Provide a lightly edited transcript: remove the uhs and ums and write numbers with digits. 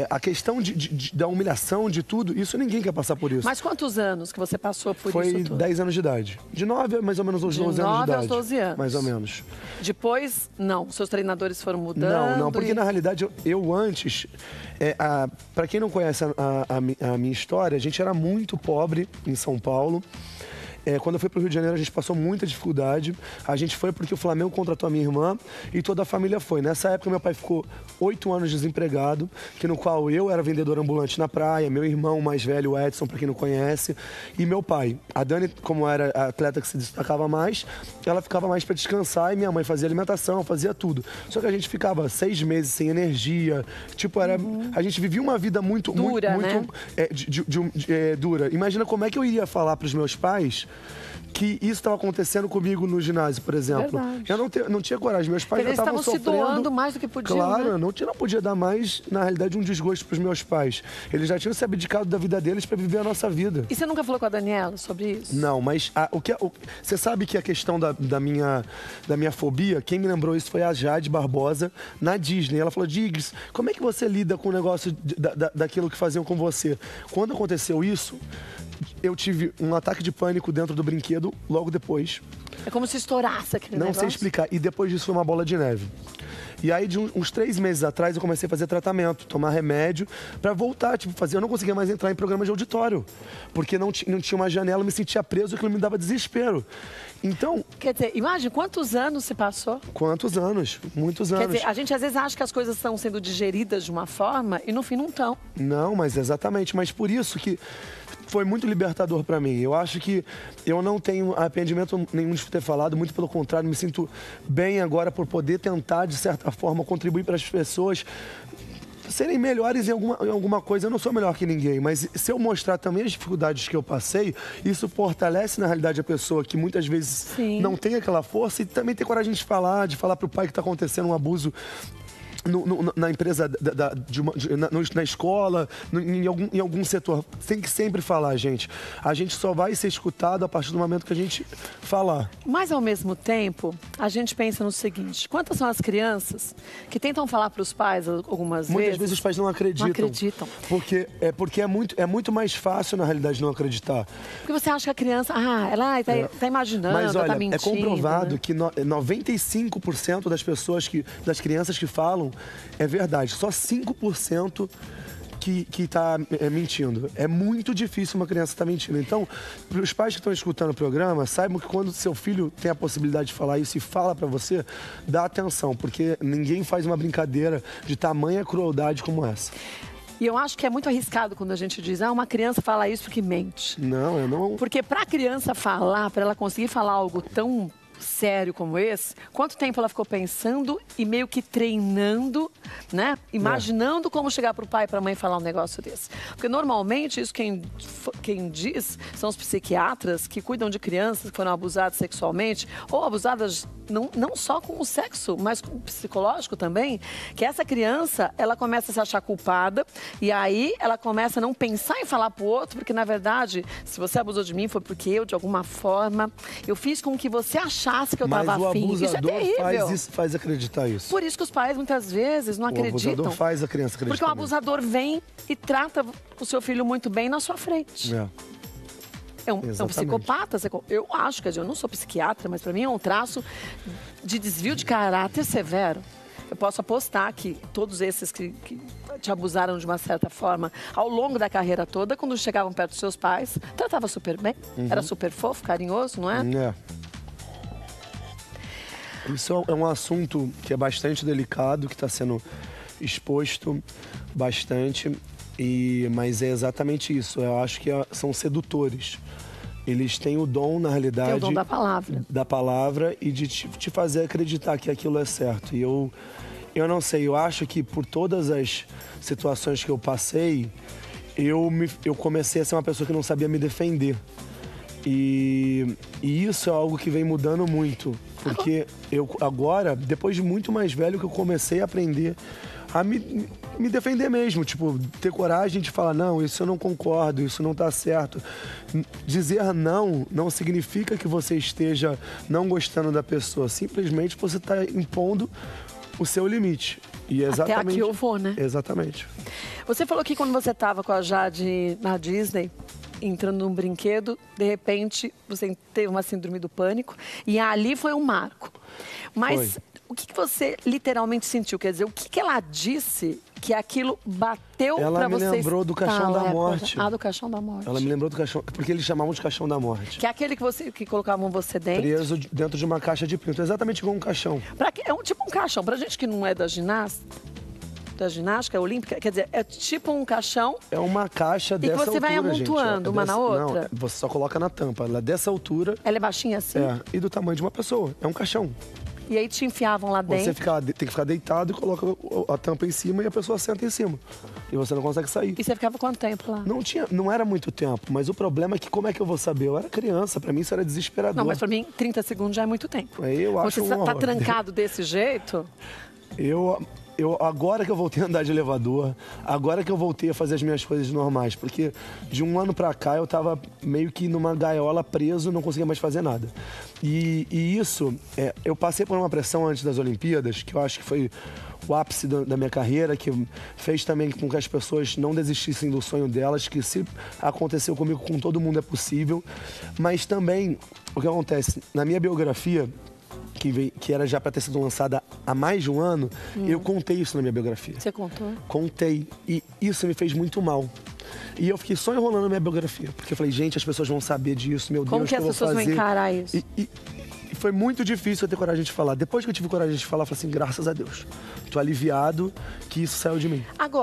A questão da humilhação, de tudo, isso ninguém quer passar por isso. Mas quantos anos que você passou por isso tudo? Foi 10 anos de idade. De 9 a mais ou menos aos 12 anos de idade. De 9 aos 12 anos. Mais ou menos. Depois, não. Seus treinadores foram mudando? Não, porque na realidade eu antes... Para quem não conhece a minha história, a gente era muito pobre em São Paulo. Quando eu fui para o Rio de Janeiro, a gente passou muita dificuldade. A gente foi porque o Flamengo contratou a minha irmã e toda a família foi. Nessa época, meu pai ficou 8 anos desempregado, no qual eu era vendedor ambulante na praia, meu irmão mais velho, o Edson, para quem não conhece, e meu pai. A Dani, como era a atleta que se destacava mais, ela ficava mais para descansar e minha mãe fazia alimentação, fazia tudo. Só que a gente ficava 6 meses sem energia. A gente vivia uma vida muito... Dura, né? Dura. Imagina como é que eu iria falar para os meus pais que isso estava acontecendo comigo no ginásio, por exemplo. Verdade. Eu não tinha coragem. Meus pais já estavam sofrendo. Eles estavam se doando mais do que podiam, claro, né? não podia dar mais, na realidade, um desgosto para os meus pais. Eles já tinham se abdicado da vida deles para viver a nossa vida. E você nunca falou com a Daniela sobre isso? Não, mas você sabe que a questão da minha fobia, quem me lembrou isso foi a Jade Barbosa, na Disney. Ela falou, Diggs, como é que você lida com o negócio daquilo que faziam com você? Quando aconteceu isso, eu tive um ataque de pânico dentro do brinquedo logo depois. É como se estourasse aquele negócio. Não sei explicar. E depois disso foi uma bola de neve. E aí, de uns 3 meses atrás, eu comecei a fazer tratamento, tomar remédio, pra voltar, fazer. Eu não conseguia mais entrar em programa de auditório, porque não tinha uma janela, eu me sentia preso, aquilo me dava desespero. Então... Quer dizer, imagina, quantos anos se passou? Quantos anos? Muitos anos. Quer dizer, a gente às vezes acha que as coisas estão sendo digeridas de uma forma e no fim não estão. Não, mas exatamente. Mas por isso que foi muito libertador para mim. Eu acho que eu não tenho arrependimento nenhum de ter falado, muito pelo contrário, me sinto bem agora por poder tentar, de certa forma, contribuir para as pessoas serem melhores em alguma coisa. Eu não sou melhor que ninguém, mas se eu mostrar também as dificuldades que eu passei, isso fortalece, na realidade, a pessoa que muitas vezes não tem aquela força e também ter coragem de falar para o pai que está acontecendo um abuso na empresa, na escola, em algum setor. Tem que sempre falar, gente. A gente só vai ser escutado a partir do momento que a gente falar. Mas, ao mesmo tempo, a gente pensa no seguinte, quantas são as crianças que tentam falar para os pais algumas vezes? Muitas vezes os pais não acreditam. Não acreditam. Porque é muito mais fácil, na realidade, não acreditar. Porque você acha que a criança, ela está imaginando, mas, olha, está mentindo. É comprovado, né? que 95% das crianças que falam é verdade. Só 5% que está mentindo. É muito difícil uma criança estar mentindo. Então, para os pais que estão escutando o programa, saibam que quando seu filho tem a possibilidade de falar isso e fala para você, dá atenção, porque ninguém faz uma brincadeira de tamanha crueldade como essa. E eu acho que é muito arriscado quando a gente diz, uma criança fala isso porque mente. Não, eu não... Porque para a criança falar, para ela conseguir falar algo tão sério como esse, quanto tempo ela ficou pensando e meio que treinando, né? Imaginando como chegar para o pai e para a mãe falar um negócio desse. Porque normalmente isso quem diz são os psiquiatras que cuidam de crianças que foram abusadas sexualmente ou abusadas não só com o sexo, mas com o psicológico também, que essa criança, ela começa a se achar culpada e aí ela começa a não pensar em falar pro outro, porque na verdade, se você abusou de mim foi porque eu, de alguma forma, eu fiz com que você achasse que eu tava afim. Isso é terrível. Faz acreditar isso. Por isso que os pais muitas vezes não acreditam. O abusador faz a criança acreditar. Porque o abusador vem e trata o seu filho muito bem na sua frente. É um psicopata. Eu acho, quer dizer, eu não sou psiquiatra, mas para mim é um traço de desvio de caráter severo. Eu posso apostar que todos esses que te abusaram de uma certa forma ao longo da carreira toda, quando chegavam perto dos seus pais, tratava super bem, era super fofo, carinhoso, não é? Isso é um assunto que é bastante delicado, que está sendo exposto bastante, mas é exatamente isso. Eu acho que são sedutores. Eles têm o dom, na realidade... Tem o dom da palavra. Da palavra e de te fazer acreditar que aquilo é certo. E eu não sei, eu acho que por todas as situações que eu passei, eu comecei a ser uma pessoa que não sabia me defender. E isso é algo que vem mudando muito. Porque eu agora, depois de muito mais velho, que eu comecei a aprender a me defender mesmo, ter coragem de falar, não, isso eu não concordo, isso não tá certo. Dizer não significa que você esteja não gostando da pessoa, simplesmente você tá impondo o seu limite. E exatamente, até aqui eu vou, né? Exatamente. Você falou que quando você estava com a Jade na Disney, entrando num brinquedo, de repente você teve uma síndrome do pânico e ali foi um marco. Mas o que você literalmente sentiu? Quer dizer, o que ela disse que aquilo bateu pra você? Ela me lembrou do caixão da morte. Ah, do caixão da morte. Ela me lembrou do caixão, porque eles chamavam de caixão da morte. Que é aquele que colocavam você dentro? Preso dentro de uma caixa de pinto, exatamente igual um caixão. É tipo um caixão. Pra gente que não é da ginástica olímpica, quer dizer, é tipo um caixão. É uma caixa dessa altura, E você vai amontoando uma na outra? Não, você só coloca na tampa. Ela é dessa altura. Ela é baixinha assim? É, e do tamanho de uma pessoa. É um caixão. E aí te enfiavam lá dentro? Você tem que ficar deitado e coloca a tampa em cima e a pessoa senta em cima. E você não consegue sair. E você ficava quanto tempo lá? Não era muito tempo, mas o problema é que como é que eu vou saber? Eu era criança, pra mim isso era desesperador. Não, mas pra mim 30 segundos já é muito tempo. Eu acho Você um tá horror. trancado desse jeito? Agora que eu voltei a andar de elevador, agora que eu voltei a fazer as minhas coisas normais, porque de um ano pra cá eu tava meio que numa gaiola preso, não conseguia mais fazer nada. E isso, eu passei por uma pressão antes das Olimpíadas, que eu acho que foi o ápice da minha carreira, que fez também com que as pessoas não desistissem do sonho delas, que se aconteceu comigo, com todo mundo é possível. Mas também, o que acontece, na minha biografia, que era já para ter sido lançada há mais de um ano, eu contei isso na minha biografia. Você contou? Contei. E isso me fez muito mal. E eu fiquei só enrolando a minha biografia. Porque eu falei, gente, as pessoas vão saber disso, meu Como Deus, que o que as eu vou pessoas fazer? vão encarar isso? E foi muito difícil eu ter coragem de falar. Depois que eu tive coragem de falar, eu falei assim, graças a Deus. Tô aliviado que isso saiu de mim. Agora,